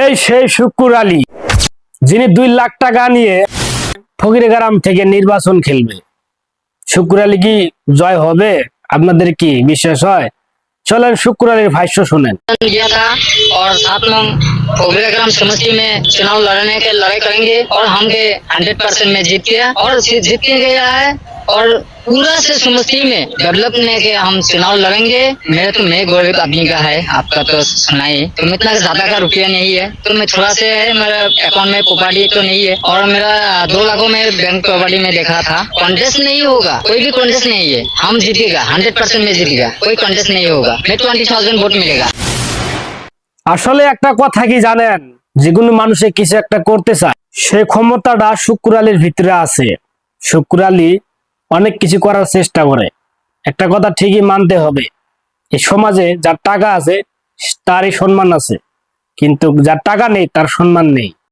এই সেই শুক্কুর আলী যিনি 2 লাখ টাকা নিয়ে ফকিরগ্রাম থেকে নির্বাচন খেলবে। শুক্কুর আলী কি জয় হবে? আপনাদের কি বিশ্বাস হয়? চলেন শুক্কুর আলীর ভাষ্য শুনেন। किया था और 7 नंग फकीरग्राम समष्टि में चुनाव लड़ने के लड़ाई करेंगे और हम के 100% में जीत गया और जीत के गया है और पूरा से समष्टि में डेवलप ने के हम चुनाव लड़ेंगे। मैं गौरव आदमी का है, आपका तो सुना ही। तो मैं इतना ज्यादा का रुपया नहीं है, तो मैं थोड़ा से है, मेरा अकाउंट में प्रॉपर्टी तो नहीं है और मेरा 2 लाखों में बैंक प्रॉपर्टी में देखा था। कॉन्टेस्ट नहीं होगा, कोई भी कॉन्टेस्ट नहीं है, हम जीतेगा 100% में जीतेगा, कोई कॉन्टेस्ट नहीं होगा। मैं 20,000 वोट मिलेगा। আসলে একটা কথা কি জানেন, যে কোনো মানুষে কিছু একটা করতে চায়, সেই ক্ষমতাটা শুক্কুর আলীর ভিতরে আছে। শুক্কুর আলী অনেক কিছু করার চেষ্টা করে। একটা কথা ঠিকই মানতে হবে, এই সমাজে যার টাকা আছে তারই সম্মান আছে, কিন্তু যার টাকা নেই তার সম্মান নেই।